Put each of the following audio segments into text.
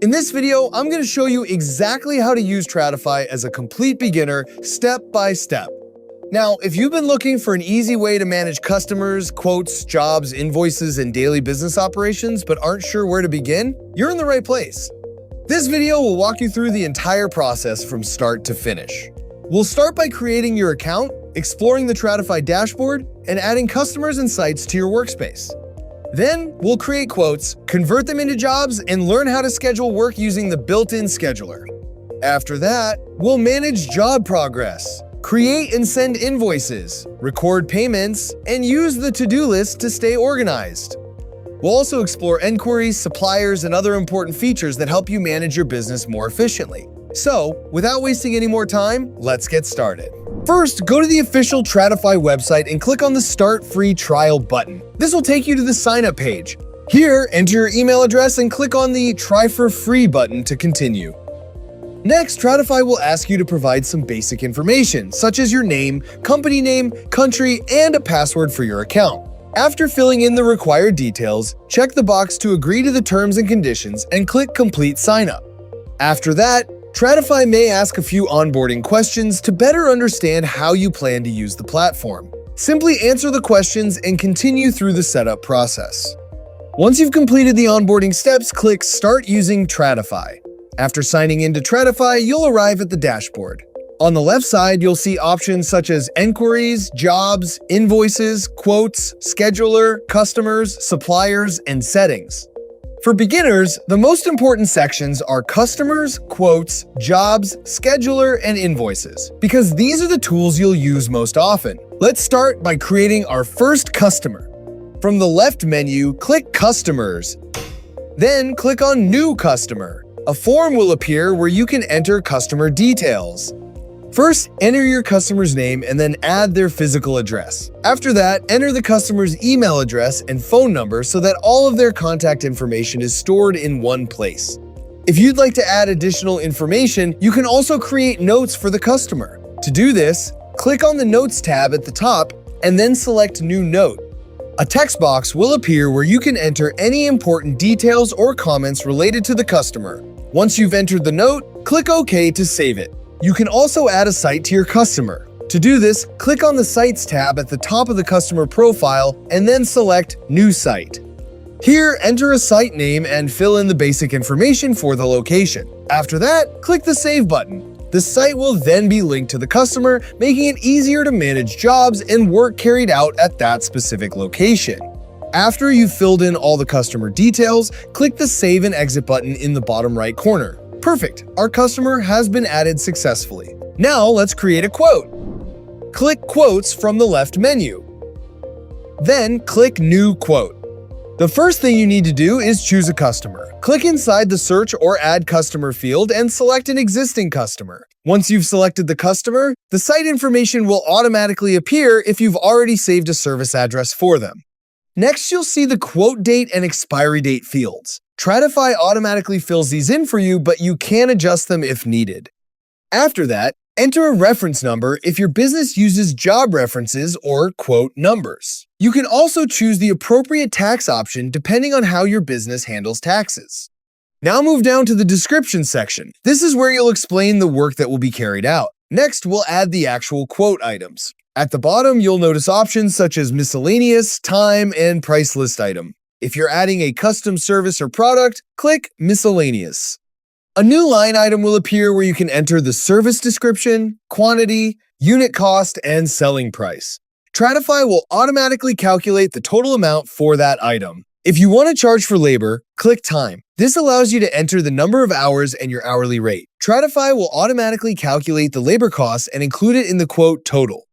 In this video, I'm going to show you exactly how to use Tradify as a complete beginner, step by step. Now, if you've been looking for an easy way to manage customers, quotes, jobs, invoices, and daily business operations, but aren't sure where to begin, you're in the right place. This video will walk you through the entire process from start to finish. We'll start by creating your account, exploring the Tradify dashboard, and adding customers and sites to your workspace. Then, we'll create quotes, convert them into jobs, and learn how to schedule work using the built-in scheduler. After that, we'll manage job progress, create and send invoices, record payments, and use the to-do list to stay organized. We'll also explore enquiries, suppliers, and other important features that help you manage your business more efficiently. So, without wasting any more time, let's get started. First, go to the official Tradify website and click on the Start Free Trial button. This will take you to the sign-up page. Here, enter your email address and click on the Try for Free button to continue. Next, Tradify will ask you to provide some basic information, such as your name, company name, country, and a password for your account. After filling in the required details, check the box to agree to the terms and conditions and click Complete Sign-up. After that, Tradify may ask a few onboarding questions to better understand how you plan to use the platform. Simply answer the questions and continue through the setup process. Once you've completed the onboarding steps, click Start Using Tradify. After signing into Tradify, you'll arrive at the dashboard. On the left side, you'll see options such as Enquiries, Jobs, Invoices, Quotes, Scheduler, Customers, Suppliers, and Settings. For beginners, the most important sections are Customers, Quotes, Jobs, Scheduler, and Invoices, because these are the tools you'll use most often. Let's start by creating our first customer. From the left menu, click Customers. Then click on New Customer. A form will appear where you can enter customer details. First, enter your customer's name and then add their physical address. After that, enter the customer's email address and phone number so that all of their contact information is stored in one place. If you'd like to add additional information, you can also create notes for the customer. To do this, click on the Notes tab at the top and then select New Note. A text box will appear where you can enter any important details or comments related to the customer. Once you've entered the note, click OK to save it. You can also add a site to your customer. To do this, click on the Sites tab at the top of the customer profile and then select New Site. Here, enter a site name and fill in the basic information for the location. After that, click the Save button. The site will then be linked to the customer, making it easier to manage jobs and work carried out at that specific location. After you've filled in all the customer details, click the Save and Exit button in the bottom right corner. Perfect, our customer has been added successfully. Now let's create a quote. Click Quotes from the left menu. Then click New Quote. The first thing you need to do is choose a customer. Click inside the Search or Add Customer field and select an existing customer. Once you've selected the customer, the site information will automatically appear if you've already saved a service address for them. Next, you'll see the quote date and expiry date fields. Tradify automatically fills these in for you, but you can adjust them if needed. After that, enter a reference number if your business uses job references or quote numbers. You can also choose the appropriate tax option depending on how your business handles taxes. Now move down to the description section. This is where you'll explain the work that will be carried out. Next, we'll add the actual quote items. At the bottom, you'll notice options such as miscellaneous, time, and price list item. If you're adding a custom service or product, click Miscellaneous. A new line item will appear where you can enter the service description, quantity, unit cost, and selling price. Tradify will automatically calculate the total amount for that item. If you want to charge for labor, click Time. This allows you to enter the number of hours and your hourly rate. Tradify will automatically calculate the labor costs and include it in the quote total.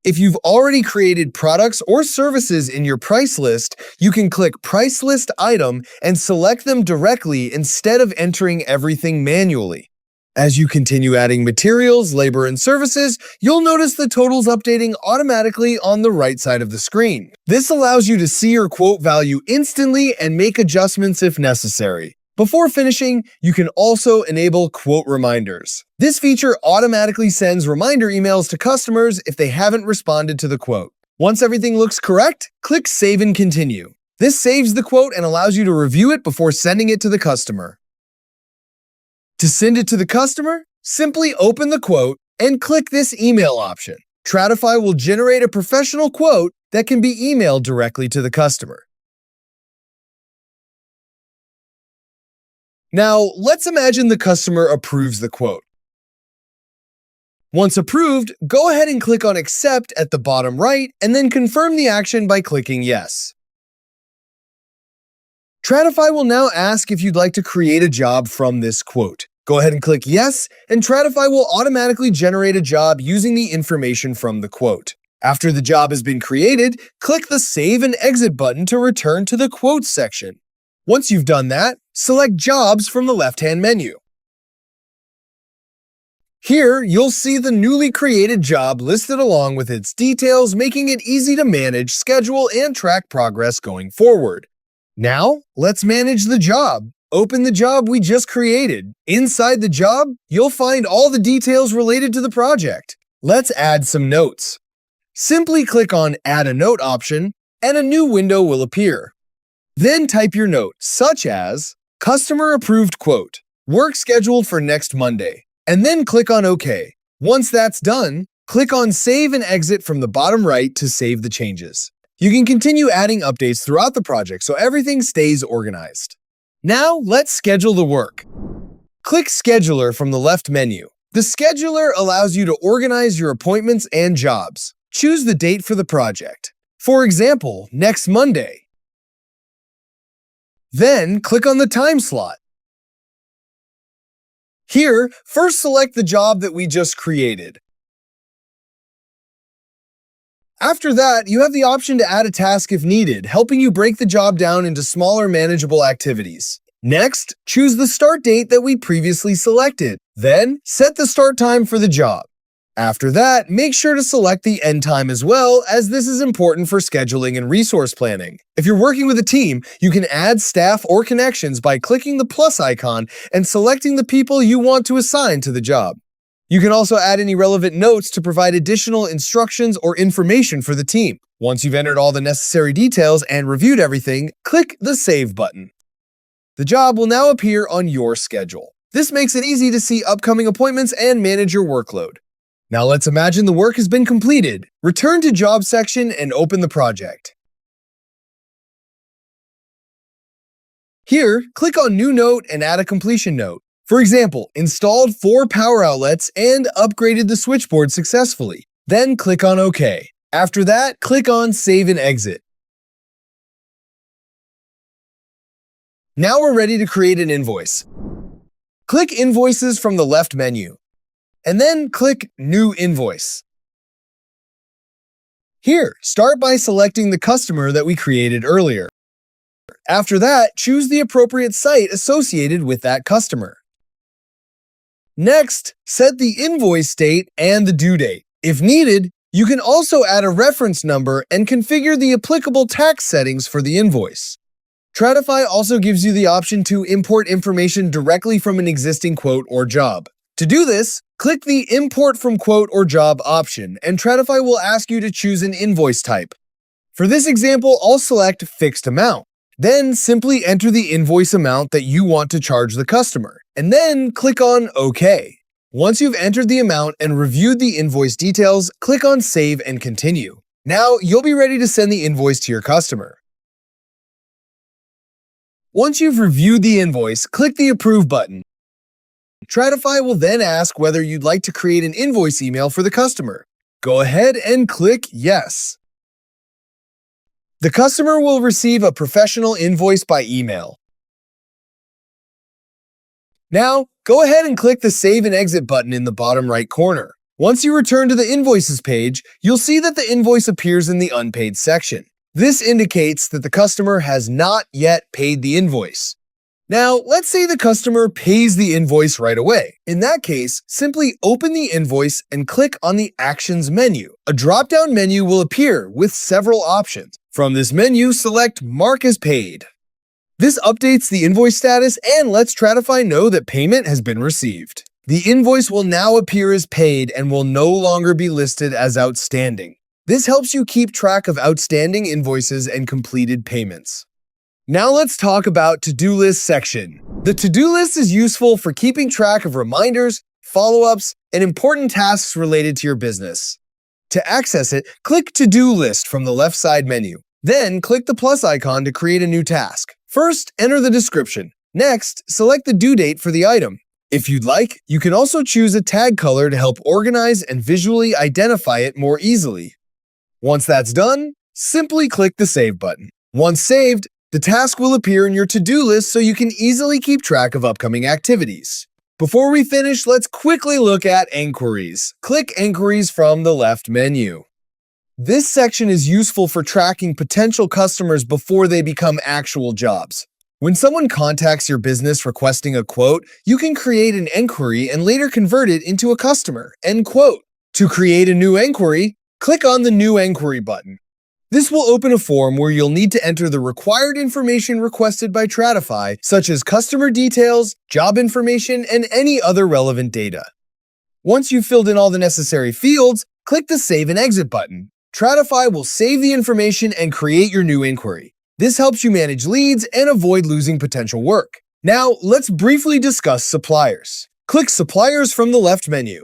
If you've already created products or services in your price list, you can click Price List Item and select them directly instead of entering everything manually. As you continue adding materials, labor, and services, you'll notice the totals updating automatically on the right side of the screen. This allows you to see your quote value instantly and make adjustments if necessary. Before finishing, you can also enable quote reminders. This feature automatically sends reminder emails to customers if they haven't responded to the quote. Once everything looks correct, click Save and Continue. This saves the quote and allows you to review it before sending it to the customer. To send it to the customer, simply open the quote and click this email option. Tradify will generate a professional quote that can be emailed directly to the customer. Now, let's imagine the customer approves the quote. Once approved, go ahead and click on Accept at the bottom right and then confirm the action by clicking Yes. Tradify will now ask if you'd like to create a job from this quote. Go ahead and click Yes, and Tradify will automatically generate a job using the information from the quote. After the job has been created, click the Save and Exit button to return to the Quotes section. Once you've done that, select Jobs from the left-hand menu. Here, you'll see the newly created job listed along with its details, making it easy to manage, schedule, and track progress going forward. Now, let's manage the job. Open the job we just created. Inside the job, you'll find all the details related to the project. Let's add some notes. Simply click on Add a Note option, and a new window will appear. Then type your note, such as Customer Approved Quote, Work Scheduled for Next Monday, and then click on OK. Once that's done, click on Save and Exit from the bottom right to save the changes. You can continue adding updates throughout the project so everything stays organized. Now, let's schedule the work. Click Scheduler from the left menu. The scheduler allows you to organize your appointments and jobs. Choose the date for the project. For example, next Monday. Then, click on the time slot. Here, first select the job that we just created. After that, you have the option to add a task if needed, helping you break the job down into smaller, manageable activities. Next, choose the start date that we previously selected. Then, set the start time for the job. After that, make sure to select the end time as well, as this is important for scheduling and resource planning. If you're working with a team, you can add staff or connections by clicking the plus icon and selecting the people you want to assign to the job. You can also add any relevant notes to provide additional instructions or information for the team. Once you've entered all the necessary details and reviewed everything, click the Save button. The job will now appear on your schedule. This makes it easy to see upcoming appointments and manage your workload. Now let's imagine the work has been completed. Return to Job section and open the project. Here, click on New Note and add a completion note. For example, installed 4 power outlets and upgraded the switchboard successfully. Then click on OK. After that, click on Save and Exit. Now we're ready to create an invoice. Click Invoices from the left menu, and then click New Invoice. Here, start by selecting the customer that we created earlier. After that, choose the appropriate site associated with that customer. Next, set the invoice date and the due date. If needed, you can also add a reference number and configure the applicable tax settings for the invoice. Tradify also gives you the option to import information directly from an existing quote or job. To do this, click the Import from Quote or Job option, and Tradify will ask you to choose an invoice type. For this example, I'll select Fixed Amount. Then simply enter the invoice amount that you want to charge the customer, and then click on OK. Once you've entered the amount and reviewed the invoice details, click on Save and Continue. Now, you'll be ready to send the invoice to your customer. Once you've reviewed the invoice, click the Approve button. Tradify will then ask whether you'd like to create an invoice email for the customer. Go ahead and click Yes. The customer will receive a professional invoice by email. Now, go ahead and click the Save and Exit button in the bottom right corner. Once you return to the Invoices page, you'll see that the invoice appears in the Unpaid section. This indicates that the customer has not yet paid the invoice. Now, let's say the customer pays the invoice right away. In that case, simply open the invoice and click on the Actions menu. A drop-down menu will appear with several options. From this menu, select Mark as Paid. This updates the invoice status and lets Tradify know that payment has been received. The invoice will now appear as paid and will no longer be listed as outstanding. This helps you keep track of outstanding invoices and completed payments. Now let's talk about To-Do List section. The to-do list is useful for keeping track of reminders, follow-ups, and important tasks related to your business. To access it, click To-Do List from the left side menu. Then click the plus icon to create a new task. First, enter the description. Next, select the due date for the item. If you'd like, you can also choose a tag color to help organize and visually identify it more easily. Once that's done, simply click the Save button. Once saved, the task will appear in your to-do list so you can easily keep track of upcoming activities. Before we finish, let's quickly look at Enquiries. Click Enquiries from the left menu. This section is useful for tracking potential customers before they become actual jobs. When someone contacts your business requesting a quote, you can create an enquiry and later convert it into a customer. End quote. To create a new enquiry, click on the New Enquiry button. This will open a form where you'll need to enter the required information requested by Tradify, such as customer details, job information, and any other relevant data. Once you've filled in all the necessary fields, click the Save and Exit button. Tradify will save the information and create your new inquiry. This helps you manage leads and avoid losing potential work. Now, let's briefly discuss suppliers. Click Suppliers from the left menu.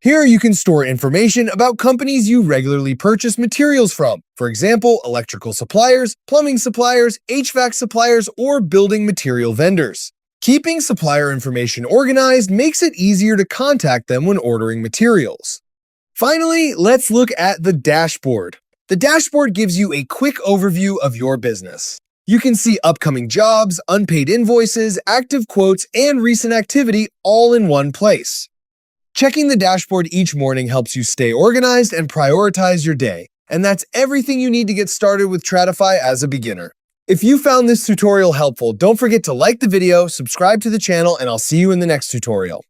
Here you can store information about companies you regularly purchase materials from. For example, electrical suppliers, plumbing suppliers, HVAC suppliers, or building material vendors. Keeping supplier information organized makes it easier to contact them when ordering materials. Finally, let's look at the dashboard. The dashboard gives you a quick overview of your business. You can see upcoming jobs, unpaid invoices, active quotes, and recent activity all in one place. Checking the dashboard each morning helps you stay organized and prioritize your day. And that's everything you need to get started with Tradify as a beginner. If you found this tutorial helpful, don't forget to like the video, subscribe to the channel, and I'll see you in the next tutorial.